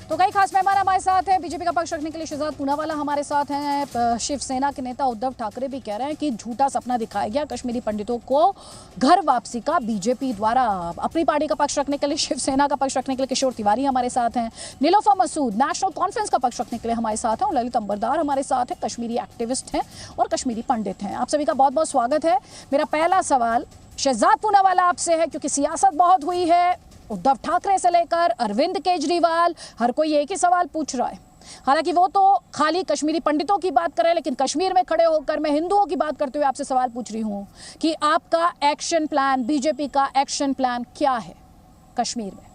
तो कई खास मेहमान हमारे साथ हैं। बीजेपी का पक्ष रखने के लिए शहजाद पूनावाला हमारे साथ हैं। शिवसेना के नेता उद्धव ठाकरे भी कह रहे हैं कि झूठा सपना दिखाया गया कश्मीरी पंडितों को घर वापसी का बीजेपी द्वारा। अपनी पार्टी का पक्ष रखने के लिए, शिवसेना का पक्ष रखने के लिए किशोर तिवारी हमारे साथ हैं। नीलोफर मसूद नेशनल कॉन्फ्रेंस का पक्ष रखने के लिए हमारे साथ हैं और ललित अंबरदार हमारे साथ हैं, कश्मीरी एक्टिविस्ट हैं और कश्मीरी पंडित हैं। आप सभी का बहुत बहुत स्वागत है। मेरा पहला सवाल शहजाद पूनावाला आपसे है, क्योंकि सियासत बहुत हुई है, उद्धव ठाकरे से लेकर अरविंद केजरीवाल, हर कोई एक ही सवाल पूछ रहा है। हालांकि वो तो खाली कश्मीरी पंडितों की बात कर रहे हैं, लेकिन कश्मीर में खड़े होकर मैं हिंदुओं की बात करते हुए आपसे सवाल पूछ रही हूं कि आपका एक्शन प्लान, बीजेपी का एक्शन प्लान क्या है कश्मीर में?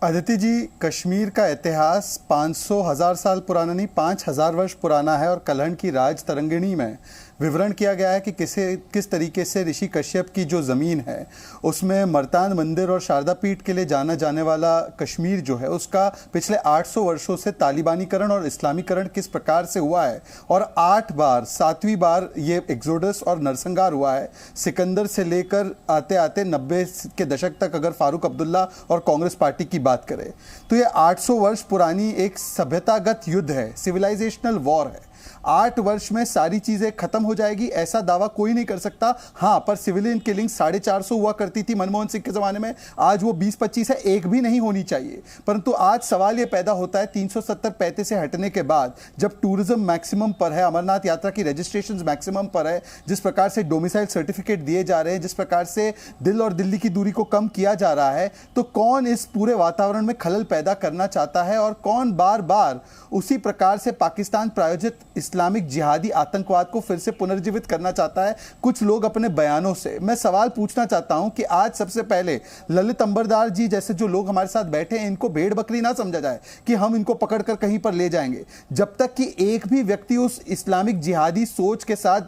अदिति जी, कश्मीर का इतिहास 500,000 साल पुराना नहीं, 5,000 वर्ष पुराना है और कलहण की राज तरंगिणी में विवरण किया गया है कि किस तरीके से ऋषि कश्यप की जो ज़मीन है उसमें मर्तान मंदिर और शारदा पीठ के लिए जाना जाने वाला कश्मीर जो है उसका पिछले 800 वर्षों से तालिबानीकरण और इस्लामीकरण किस प्रकार से हुआ है और 8 बार 7वीं बार ये एक्सोडस और नरसंहार हुआ है। सिकंदर से लेकर आते आते 90 के दशक तक अगर फारूक अब्दुल्ला और कांग्रेस पार्टी की बात करें तो ये 800 वर्ष पुरानी एक सभ्यतागत युद्ध है, सिविलाइजेशनल वॉर है। 8 वर्ष में सारी चीजें खत्म हो जाएगी ऐसा दावा कोई नहीं कर सकता। हाँ, पर सिविलियन किलिंग 450 हुआ करती थी मनमोहन सिंह के जमाने में, आज वो 20-25 है, एक भी नहीं होनी चाहिए। परंतु आज सवाल ये पैदा होता है 370-35 से हटने के बाद, जब टूरिज्म मैक्सिमम पर है, अमरनाथ यात्रा की रजिस्ट्रेशन मैक्सिमम पर है, जिस प्रकार से डोमिसाइल सर्टिफिकेट दिए जा रहे हैं, जिस प्रकार से दिल और दिल्ली की दूरी को कम किया जा रहा है, तो कौन इस पूरे वातावरण में खलल पैदा करना चाहता है और कौन बार बार उसी प्रकार से पाकिस्तान प्रायोजित इस्लामिक जिहादी आतंकवाद को फिर से पुनर्जीवित करना चाहता है कुछ लोग अपने बयानों से। मैं सवाल पूछना चाहता हूं कि आज सबसे पहले ललित अंबरदार जी जैसे जो लोग हमारे साथ बैठे हैं, इनको भेड़ बकरी ना समझा जाए कि हम इनको पकड़कर कहीं पर ले जाएंगे। जब तक कि एक भी व्यक्ति उस इस्लामिक जिहादी सोच के साथ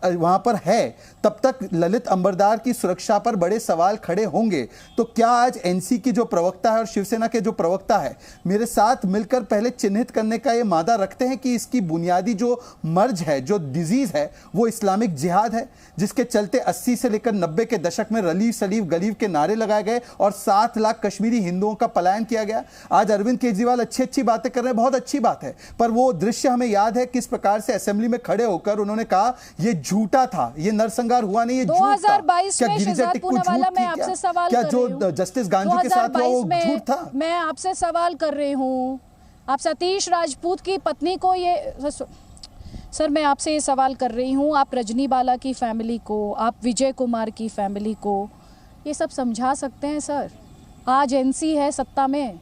वहां पर है, तब तक ललित अंबरदार की सुरक्षा पर बड़े सवाल खड़े होंगे। तो क्या आज एनसी की जो प्रवक्ता है और शिवसेना के जो प्रवक्ता है मेरे साथ मिलकर पहले चिन्हित करने का यह मादा रखते हैं कि इसकी बुनियादी जो मर्ज है, जो डिजीज है, वो इस्लामिक जिहाद है, जिसके चलते 80 से लेकर 90 के दशक में रलीफ सलीफ गलीफ के नारे लगाए गए और 7 लाख कश्मीरी हिंदुओं का पलायन किया गया। आज अरविंद केजरीवाल अच्छी बातें कर रहे हैं, बहुत अच्छी बात है, पर वो दृश्य हमें याद है किस प्रकार से असेंबली में खड़े होकर उन्होंने कहा ये झूठा था, ये नरसंहार हुआ नहीं, ये झूठ था। क्या गिरिजा टिक्कू झूठ थी? क्या जो जस्टिस गांजू के साथ हुआ वो झूठ था? मैं आपसे सवाल कर रही हूँ, आप सतीश राजपूत की पत्नी को ये सर, मैं आपसे ये सवाल कर रही हूँ, आप रजनी बाला की फैमिली को, आप विजय कुमार की फैमिली को ये सब समझा सकते हैं सर? आज एनसी है सत्ता में,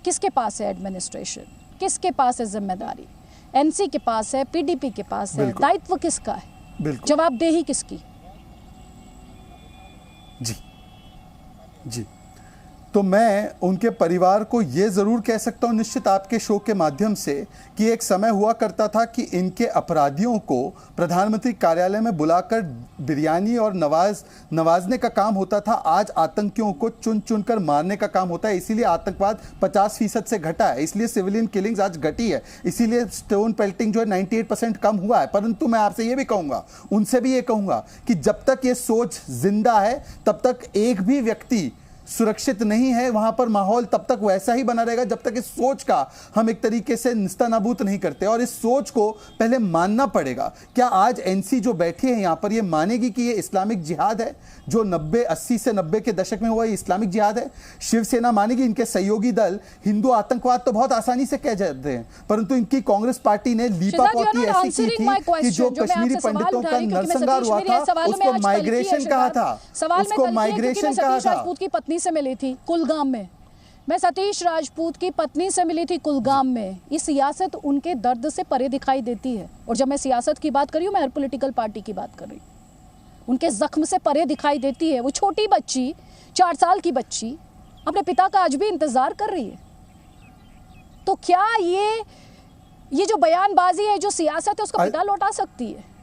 किसके पास है एडमिनिस्ट्रेशन, किसके पास है जिम्मेदारी? एनसी के पास है, पीडीपी के पास है, दायित्व किसका है, जवाबदेही किसकी? जी जी, तो मैं उनके परिवार को यह जरूर कह सकता हूं निश्चित आपके शो के माध्यम से कि एक समय हुआ करता था कि इनके अपराधियों को प्रधानमंत्री कार्यालय में बुलाकर बिरयानी और नवाजने का काम होता था। आज आतंकियों को चुन चुनकर मारने का काम होता है। इसीलिए आतंकवाद 50% से घटा है, इसलिए सिविलियन किलिंग्स आज घटी है, इसीलिए स्टोन पेल्टिंग जो है 98% कम हुआ है। परंतु मैं आपसे यह भी कहूंगा, उनसे भी ये कहूंगा कि जब तक ये सोच जिंदा है तब तक एक भी व्यक्ति सुरक्षित नहीं है। वहां पर माहौल तब तक वैसा ही बना रहेगा जब तक इस सोच का हम एक तरीके से निस्तानाबूत नहीं करते, और इस सोच को पहले मानना पड़ेगा। क्या आज एनसी जो बैठी है यहां पर ये मानेगी कि ये इस्लामिक जिहाद है जो 80 से 90 के दशक में हुआ, ये इस्लामिक जिहाद है? शिवसेना मानेगी? इनके सहयोगी दल हिंदू आतंकवाद तो बहुत आसानी से कह जाते हैं, परंतु इनकी कांग्रेस पार्टी ने लीपापोती ऐसी की थी कि जो कश्मीरी पंडितों का नरसंहार हुआ था उसको माइग्रेशन कहा था, उसको माइग्रेशन कहा था। से मिली थी कुलगाम में, मैं सतीश राजपूत की पत्नी से मिली थी कुलगाम में। ये सियासत उनके दर्द से परे दिखाई देती है, और जब मैं सियासत की बात कर रही हूँ मैं हर पॉलिटिकल पार्टी की बात कर रही हूँ। उनके जख्म से परे दिखाई देती है। वो छोटी बच्ची, 4 साल की बच्ची, अपने पिता का आज भी इंतजार कर रही है। तो क्या ये जो बयानबाजी है, जो सियासत है, उसका पिता लौटा सकती है?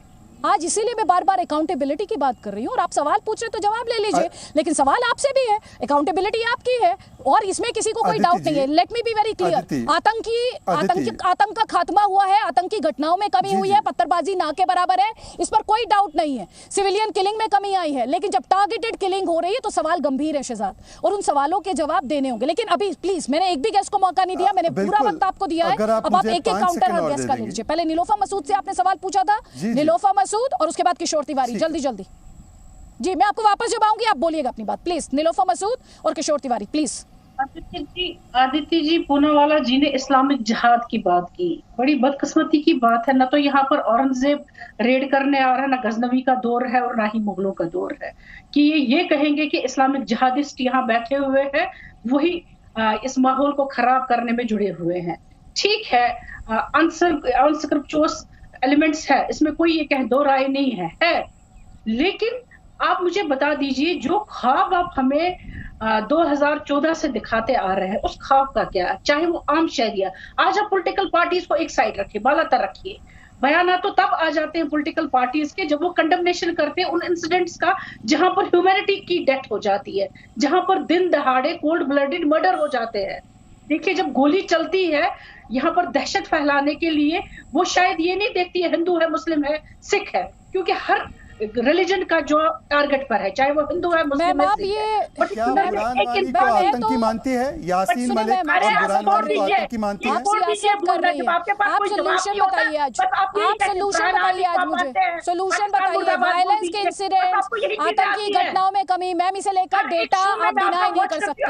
आज इसीलिए मैं बार बार अकाउंटेबिलिटी की बात कर रही हूँ, और आप सवाल पूछ रहे तो जवाब ले लीजिए, लेकिन सवाल आपसे भी है, अकाउंटेबिलिटी आपकी है, और इसमें किसी को कोई डाउट नहीं है। Let me be very clear, आतंक का खात्मा हुआ है, आतंकी घटनाओं में कमी हुई है, पत्थरबाजी ना के बराबर है, इस पर कोई डाउट नहीं है। सिविलियन किलिंग में कमी आई है, लेकिन जब टारगेटेड किलिंग हो रही है तो सवाल गंभीर है शहजाद, और उन सवालों के जवाब देने होंगे। लेकिन अभी प्लीज, मैंने एक भी गेस्ट को मौका नहीं दिया, मैंने पूरा वक्त आपको दिया है। अब आप एक एक काउंटर हर गेस्ट का ले लीजिए। पहले नीलोफर मसूद से आपने सवाल पूछा था, नीलोफर मसूद, और उसके बाद किशोर तिवारी। जल्दी जल्दी जी, मैं आपको वापस जब आऊंगी आप बोलिएगा अपनी बात प्लीज। नीलोफर मसूद और किशोर तिवारी प्लीज। आदित्य जी पूनावाला जी ने इस्लामिक जिहाद की बात की, बड़ी बदकिस्मती की बात है। ना तो यहाँ पर औरंगजेब रेड करने आ रहा है, ना गजनवी का दौर है और ना ही मुगलों का दौर है कि ये कहेंगे कि इस्लामिक जिहादिस्ट यहाँ बैठे हुए हैं, वही इस माहौल को खराब करने में जुड़े हुए हैं। ठीक है, अनस्क्रिप्चुअस एलिमेंट्स है, इसमें कोई ये कह दो राय नहीं है, लेकिन आप मुझे बता दीजिए जो ख्वाब आप हमें 2014 से दिखाते आ रहे हैं, उस ख्वाब का क्या, चाहे वो आम शहरिया। आज आप पॉलिटिकल पार्टीज को एक साइड रखिए, बालातर रखिए, बयान तो तब आ जाते हैं पॉलिटिकल पार्टीज के जब वो कंडेमनेशन करते हैं उन इंसिडेंट्स का जहां पर ह्यूमैनिटी की डेथ हो जाती है, जहां पर दिन दहाड़े कोल्ड ब्लडेड मर्डर हो जाते हैं। देखिए, जब गोली चलती है यहाँ पर दहशत फैलाने के लिए, वो शायद ये नहीं देखती है हिंदू है, मुस्लिम है, सिख है, क्योंकि हर रिलीजन का जो टारगेट पर है, चाहे वो हिंदू है, मुस्लिम है, क्या बुरहान वानी को आतंकी मानती है? यासीन मलिक और बुरहान वानी को आतंकी मानती है? आप सोल्यूशन बताइए आज, आप सोल्यूशन बताइए आज मुझे, सोल्यूशन बताइए। वायलेंस के इंसिडेंट्स, आतंकी घटनाओं में कमी, मैम इसे लेकर डेटा आप डिनाई नहीं कर सकती।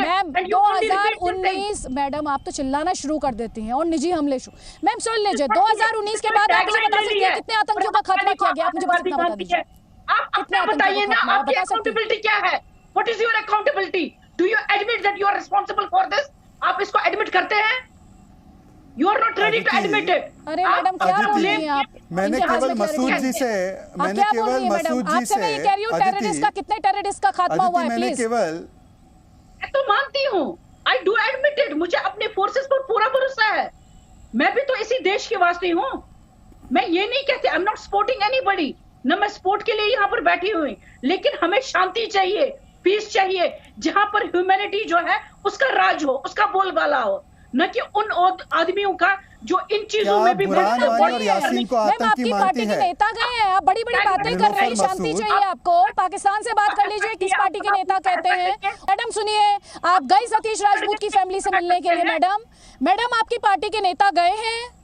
मैम 2019, मैडम आप तो चिल्लाना शुरू कर देती हैं और निजी हमले शुरू। मैम सुन लीजिए, 2019 के बाद आप मुझे बता सकती हैं कितने आतंकियों का खात्मा किया गया? आप मुझे बता दीजिए, आप अपना बताइए ना, आपकी अकाउंटेबिलिटी क्या है? What is your accountability? Do you admit that you are responsible for this? आप इसको एडमिट करते हैं? You are not ready to admit it. अरे मैडम क्या बोल रही हैं आप? मैंने केवल मसूद जी से, मैंने केवल मसूद जी से, मैं कह रही हूं टेररिस्ट का, कितने टेररिस्ट का खात्मा हुआ है प्लीज। मैं तो मानती हूं, आई डू एडमिट इट, मुझे अपने फोर्सेस पर पूरा भरोसा है, मैं भी तो इसी देश के वास्ते हूं। मैं ये नहीं कहती, I am not supporting anybody, न मैं सपोर्ट के लिए यहाँ पर बैठी हुई, लेकिन हमें शांति चाहिए, पीस चाहिए, जहां पर ह्यूमैनिटी जो है उसका राज हो, उसका बोलबाला हो, न कि उन आदमियों का जो इन चीजों में भी आपकी पार्टी के नेता गए हैं, आप बड़ी बड़ी बातें कर रहे हैं, शांति चाहिए आपको, पाकिस्तान से बात कर लीजिए, किस पार्टी के नेता कहते हैं? मैडम सुनिए, आप गई सतीश राजपूत की फैमिली से मिलने के लिए, मैडम आपकी पार्टी के नेता गए हैं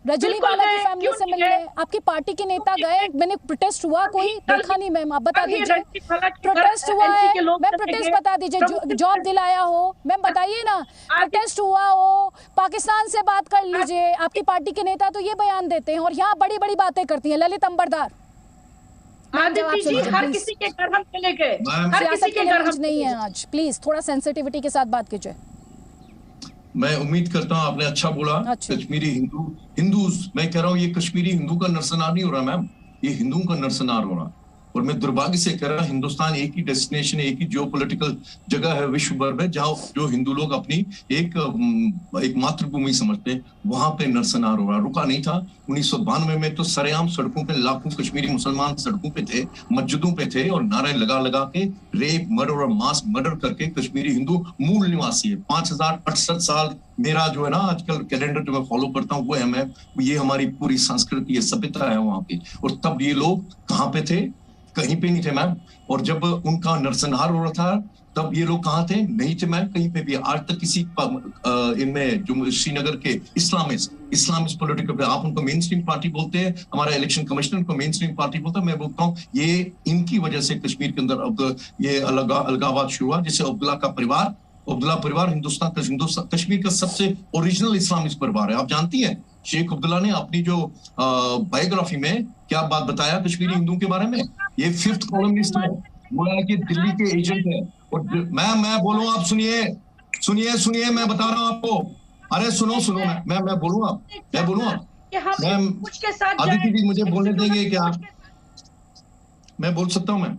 रजनीवाला की फैमिली से मिलने? आपकी पार्टी के नेता गए? मैंने प्रोटेस्ट हुआ कोई देखा नहीं मैम, आप बता दीजिए। प्रोटेस्ट हुआ है मैम, प्रोटेस्ट बता दीजिए, जॉब दिलाया हो मैम, बताइए ना, प्रोटेस्ट हुआ हो, पाकिस्तान से बात कर लीजिए। आपकी पार्टी के नेता तो ये बयान देते हैं और यहाँ बड़ी बड़ी बातें करती हैं। ललित अंबरदार, हर किसी के घर हम चले गए, सियासत के लिए नहीं है आज, प्लीज थोड़ा सेंसिटिविटी के साथ बात कीजिए। मैं उम्मीद करता हूं आपने अच्छा बोला। कश्मीरी हिंदूज, मैं कह रहा हूं ये कश्मीरी हिंदू का नरसंहार नहीं हो रहा मैम, ये हिंदुओं का नरसंहार हो रहा। और मैं दुर्भाग्य से कह रहा, हिंदुस्तान एक ही डेस्टिनेशन, एक ही जियोपॉलिटिकल जगह है विश्व भर में जहां जो हिंदू लोग अपनी एक मातृभूमि समझते हैं, वहां पे नरसंहार हो रहा। रुका नहीं था। 1992 में तो सरेआम सड़कों पे लाखों कश्मीरी मुसलमान सड़कों पे थे, मस्जिदों पे थे और नारे लगा लगा के रेप, मर्डर और मास मर्डर करके कश्मीरी हिंदू मूल निवासी है। 5068 साल मेरा जो है ना आजकल कैलेंडर जो मैं फॉलो करता हूँ वो है, मैं ये हमारी पूरी संस्कृति है, सभ्यता है वहां पे। और तब ये लोग कहाँ पे थे? कहीं पे नहीं थे मैम। और जब उनका नरसंहार हो रहा था तब ये लोग कहाँ थे? नहीं थे मैम कहीं पे भी। आज तक किसी इनमें जो श्रीनगर के इस्लामिस्ट पॉलिटिकल पे, आप उनको मेन स्ट्रीम पार्टी बोलते हैं, हमारा इलेक्शन कमिश्नर को मेन स्ट्रीम पार्टी बोलता है। मैं बोलता हूँ ये इनकी वजह से कश्मीर के अंदर अब ये अलगावाद शुरू हुआ, जिससे अब्दुल्ला परिवार हिंदुस्तान कश्मीर का सबसे ओरिजिनल इस्लामिस्ट परिवार है। आप जानती हैं शेख अब्दुल्ला ने अपनी जो बायोग्राफी में क्या बात बताया कश्मीरी हिंदुओं के बारे में? ये 5th कॉलमनिस्ट है, बोला कि दिल्ली के एजेंट है। और मैं बोलूं, आप सुनिए मैं बता रहा हूं आपको। अरे सुनो मैं बोलूं आप आदित्य जी मुझे बोलने देंगे क्या? मैं बोल सकता हूं? मैं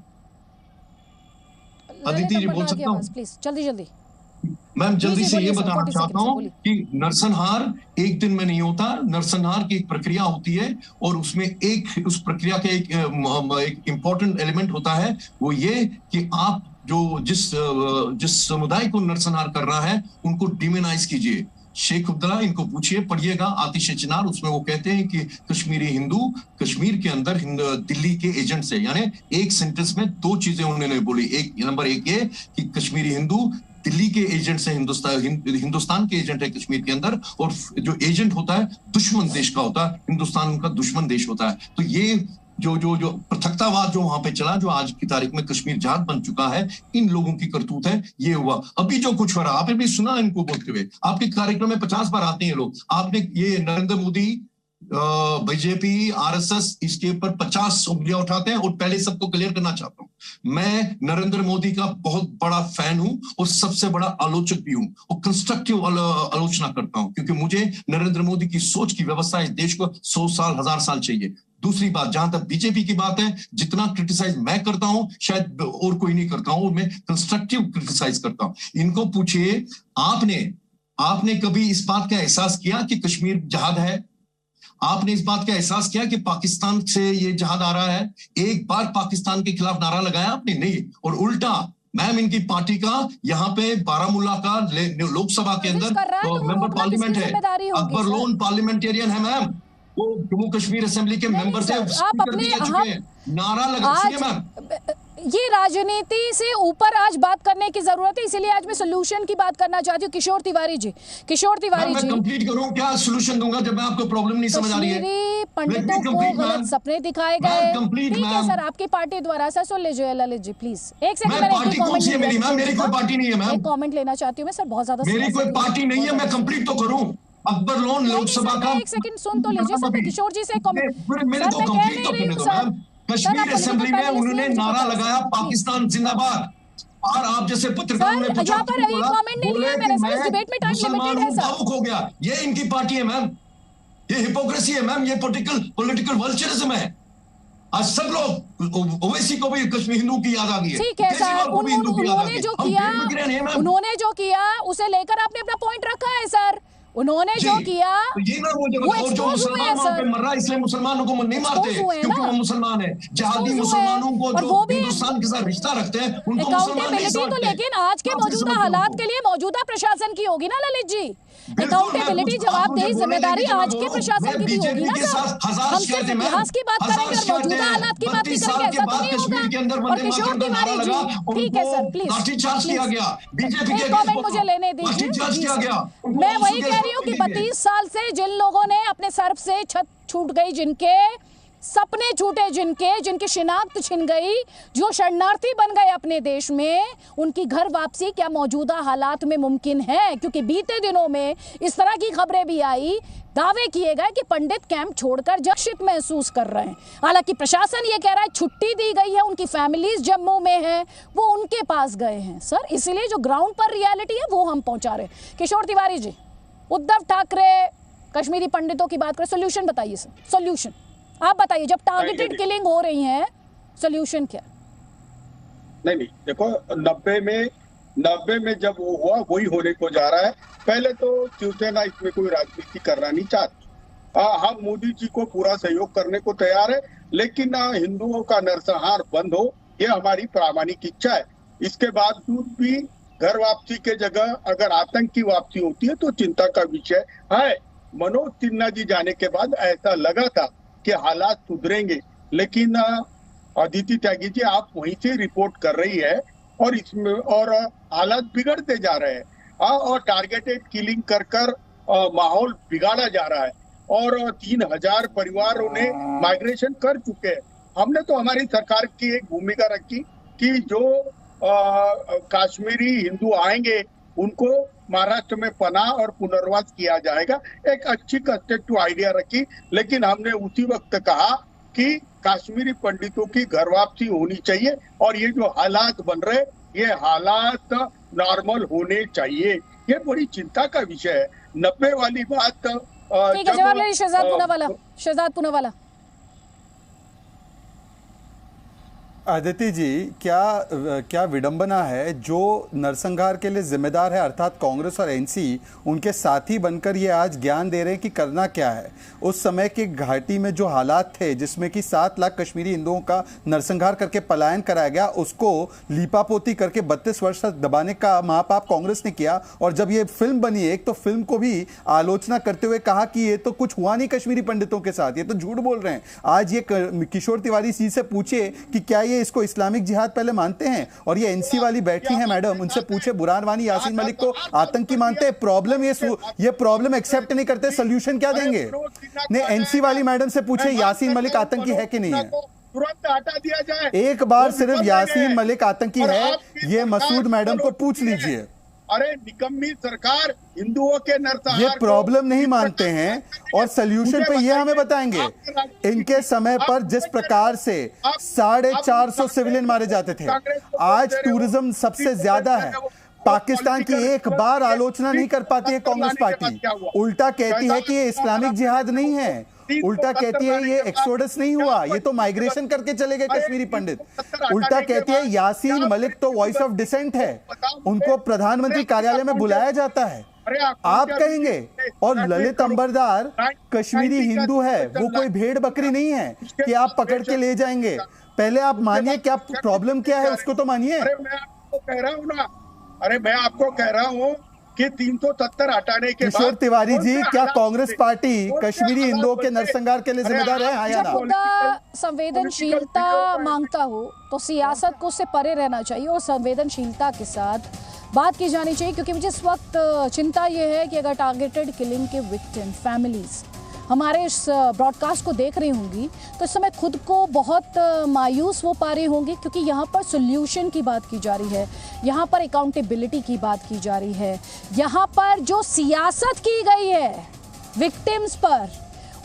आदित्य जी बोल सकता हूं? प्लीज जल्दी मैम जल्दी से ये बताना चाहता हूँ कि नरसंहार एक दिन में नहीं होता। नरसंहार की एक प्रक्रिया होती है और उसमें उस प्रक्रिया का एक इम्पोर्टेंट एलिमेंट होता है, वो ये कि आप जो जिस समुदाय को नरसंहार कर रहा है उनको डिमोनाइज कीजिए। शेख अब्दुल्ला, इनको पूछिए, पढ़िएगा आतिश चिनार, उसमें वो कहते हैं कि कश्मीरी हिंदू कश्मीर के अंदर दिल्ली के एजेंट से, यानी एक सेंटेंस में दो चीजें उन्होंने बोली। नंबर एक ये कि कश्मीरी हिंदू दिल्ली के एजेंट से हिंदुस्तान के एजेंट है कश्मीर के अंदर, और जो एजेंट होता है दुश्मन देश का होता है, हिंदुस्तान उनका दुश्मन देश होता है। तो ये जो पृथकतावाद जो वहां पे चला, जो आज की तारीख में कश्मीर जहाज बन चुका है, इन लोगों की करतूत है। ये हुआ अभी जो कुछ हो रहा, आपने भी सुना इनको बोलते हुए, आपके कार्यक्रम में 50 बार आते हैं लोग। आपने ये नरेंद्र मोदी, बीजेपी, आरएसएस, इसके ऊपर 50 उंगलियां उठाते हैं। और पहले सबको क्लियर करना चाहता हूं, मैं नरेंद्र मोदी का बहुत बड़ा फैन हूं और सबसे बड़ा आलोचक भी हूं, और कंस्ट्रक्टिव आलोचना करता हूं, क्योंकि मुझे नरेंद्र मोदी की सोच की व्यवस्था इस देश को 100 साल 1000 साल चाहिए। दूसरी बात, जहां तक बीजेपी की बात है, जितना क्रिटिसाइज मैं करता हूं शायद और कोई नहीं करता हूं, और मैं कंस्ट्रक्टिव क्रिटिसाइज करता हूं। इनको पूछिए, आपने कभी इस बात का एहसास किया कि कश्मीर जहाद है? आपने इस बात का एहसास किया कि पाकिस्तान से ये जहाद आ रहा है? एक बार पाकिस्तान के खिलाफ नारा लगाया आपने? नहीं। और उल्टा मैम, इनकी पार्टी का यहाँ पे बारामूला का लोकसभा के अंदर मेंबर पार्लियामेंट है, अकबर लोन पार्लियामेंटेरियन है मैम, वो जम्मू कश्मीर असेंबली के मेंबर थे, स्पीकर भी रह चुके हैं, नारा लगा मैम। ये राजनीति से ऊपर आज बात करने की जरूरत है, इसीलिए आज मैं सोल्यूशन की बात करना चाहती हूँ। किशोर तिवारी जी, मैं कंप्लीट करूं, क्या सोल्यूशन दूंगा जब मैं आपको प्रॉब्लम नहीं समझ आ रही है? पंडितों को गलत सपने दिखाए गए, ठीक है सर, आपकी पार्टी द्वारा। सर सुन लीजिए ललित जी प्लीज, एक सेकंड, मेरी कोई पार्टी नहीं है मैम, एक कमेंट लेना चाहती हूँ मैं सर, बहुत ज्यादा मेरी कोई पार्टी नहीं है, मैं कंप्लीट तो करूं। अकबर लोन लोकसभा का, एक सेकंड सुन तो लीजिए सर, मैं किशोर जी से कमेंट, मेरे को कंप्लीट तो करने दो मैम। कश्मीर असेंबली में उन्होंने नारा लगाया पाकिस्तान जिंदाबाद, और आप जैसे पत्रकारों ने पूछा, मुसलमान भावुक हो गया। ये इनकी पार्टी है मैम, ये हिपोक्रेसी है मैम, ये पॉलिटिकल वल्चरिज्म है। आज सब लोग, ओवैसी को भी कश्मीर हिंदू की याद आ गई है, ठीक है सर, उन्होंने जो किया उसे लेकर आपने अपना पॉइंट रखा है सर, उन्होंने जो किया तो ये ना वो जो मुसलमान वहां पे मर रहा है, इसलिए मुसलमानों को नहीं मारते क्योंकि वो मुसलमान है। जहादी मुसलमानों को जो हिंदुस्तान के साथ रिश्ता रखते हैं उनको मुसलमान नहीं समझते। लेकिन आज के मौजूदा हालात के लिए मौजूदा प्रशासन की होगी ना ललित जी, अकाउंटेबिलिटी, जवाबदेही, जिम्मेदारी आज के प्रशासन की भी होगी ना सर। हम सिर्फ इतिहास की बात करेंगे और मौजूदा हालात की बात नहीं करेंगे, ऐसा तो नहीं होगा। और किशोर तिवारी जी, ठीक है सर, प्लीज एक कमेंट मुझे लेने दीजिए। मैं वही कह रही हूँ कि 32 साल से जिन लोगों ने अपने सर से छत छूट गई, जिनके सपने छूटे, जिनकी शिनाख्त छिन गई, जो शरणार्थी बन गए अपने देश में, उनकी घर वापसी क्या मौजूदा हालात में मुमकिन है? क्योंकि बीते दिनों में इस तरह की खबरें भी आई, दावे किए गए कि पंडित कैंप छोड़कर जश्न महसूस कर रहे हैं। हालांकि प्रशासन ये कह रहा है छुट्टी दी गई है, उनकी फैमिलीज जम्मू में है, वो उनके पास गए हैं सर। इसलिए जो ग्राउंड पर रियलिटी है वो हम पहुंचा रहे हैं। किशोर तिवारी जी, उद्धव ठाकरे कश्मीरी पंडितों की बात करें, सोल्यूशन बताइए सर, सोल्यूशन आप बताइए। जब टारगेटेड किलिंग हो रही है, सोल्यूशन क्या? नहीं देखो, 90 में जब वो हुआ वही होने को जा रहा है। पहले तो शिवसेना इसमें कोई राजनीति करना नहीं चाहती। हम मोदी जी को पूरा सहयोग करने को तैयार है, लेकिन हिंदुओं का नरसंहार बंद हो, ये हमारी प्रामाणिक इच्छा है। इसके बावजूद भी घर वापसी के जगह अगर आतंक की वापसी होती है तो चिंता का विषय है। मनोज सिन्हा जी जाने के बाद ऐसा लगा था कि हालात सुधरेंगे, लेकिन अदिति त्यागी जी आप वहीं से रिपोर्ट कर रही है और इसमें और हालात बिगड़ते जा रहे हैं। और टारगेटेड किलिंग कर माहौल बिगाड़ा जा रहा है और 3000 परिवारों ने माइग्रेशन कर चुके हैं। हमने तो हमारी सरकार की एक भूमिका रखी कि जो कश्मीरी हिंदू आएंगे उनको महाराष्ट्र में पनाह और पुनर्वास किया जाएगा, एक अच्छी कंस्ट्रक्टिव आइडिया रखी। लेकिन हमने उसी वक्त कहा कि कश्मीरी पंडितों की घर वापसी होनी चाहिए और ये जो हालात बन रहे, ये हालात नॉर्मल होने चाहिए। ये बड़ी चिंता का विषय है। 90 वाली बात ठीक है, जवाब ले शहजाद पूनावाला। आदित्य जी, क्या विडंबना है, जो नरसंहार के लिए जिम्मेदार है अर्थात कांग्रेस और एनसी, उनके साथी बनकर ये आज ज्ञान दे रहे हैं कि करना क्या है। उस समय के घाटी में जो हालात थे जिसमें कि 7 लाख कश्मीरी हिंदुओं का नरसंहार करके पलायन कराया गया, उसको लीपापोती करके 32 वर्ष तक दबाने का महापाप कांग्रेस ने किया। और जब ये फिल्म बनी एक, तो फिल्म को भी आलोचना करते हुए कहा कि ये तो कुछ हुआ नहीं कश्मीरी पंडितों के साथ, ये तो झूठ बोल रहे हैं। आज ये किशोर तिवारी जी से पूछे कि क्या ये इसको इस्लामिक जिहाद पहले मानते हैं, और ये एनसी वाली बैठी हैं मैडम, उनसे पूछे बुरहान वानी यासीन मलिक को आतंकी मानते हैं, प्रॉब्लम ये प्रॉब्लम एक्सेप्ट नहीं करते, सोल्यूशन क्या देंगे? नहीं, एनसी वाली मैडम से पूछे यासीन मलिक आतंकी है कि नहीं है, तुरंत हटा दिया जाए। एक बार सिर्फ यासीन मलिक आतंकी है ये मसूद मैडम को पूछ लीजिए। अरे निकम्मी सरकार हिंदुओं के नरसंहार ये प्रॉब्लम नहीं मानते हैं, और सोल्यूशन पे ये हमें बताएंगे। इनके समय पर जिस प्रकार से 450 सिविलियन मारे जाते थे, आज टूरिज्म सबसे ज्यादा है। पाकिस्तान की एक बार आलोचना नहीं कर पाती है कांग्रेस पार्टी, उल्टा कहती है कि ये इस्लामिक जिहाद नहीं है, उल्टा कहती है ये एक्सोडस नहीं हुआ, ये तो माइग्रेशन करके चले गए कश्मीरी पंडित। उल्टा कहती है यासीन मलिक तो वॉइस ऑफ डिसेंट है, उनको प्रधानमंत्री कार्यालय में बुलाया जाता है, आप कहेंगे। और ललित अंबरदार कश्मीरी हिंदू है, वो कोई भेड़ बकरी नहीं है कि आप पकड़ के ले जाएंगे। पहले आप मानिए क्या प्रॉब्लम क्या है, उसको तो मानिए। अरे मैं आपको कह रहा हूँ कि 370 हटाने के बाद किशोर तिवारी जी, क्या कांग्रेस पार्टी कश्मीरी हिंदुओं के नरसंहार के लिए जिम्मेदार है? हाँ या ना? मुद्दा संवेदनशीलता मांगता हो तो सियासत को उससे परे रहना चाहिए और संवेदनशीलता के साथ बात की जानी चाहिए, क्योंकि मुझे इस वक्त चिंता यह है कि अगर टारगेटेड किलिंग के विक्टिम फैमिलीज हमारे इस ब्रॉडकास्ट को देख रही होंगी तो इस समय खुद को बहुत मायूस वो पा रही होंगी, क्योंकि यहाँ पर सोल्यूशन की बात की जा रही है, यहाँ पर अकाउंटेबिलिटी की बात की जा रही है, यहाँ पर जो सियासत की गई है विक्टिम्स पर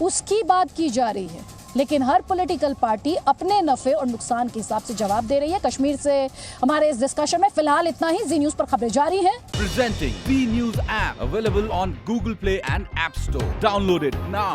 उसकी बात की जा रही है। लेकिन हर पॉलिटिकल पार्टी अपने नफे और नुकसान के हिसाब से जवाब दे रही है। कश्मीर से हमारे इस डिस्कशन में फिलहाल इतना ही। जी न्यूज पर खबरें जारी हैं। Presenting B News app available on Google Play and App Store. Download it now.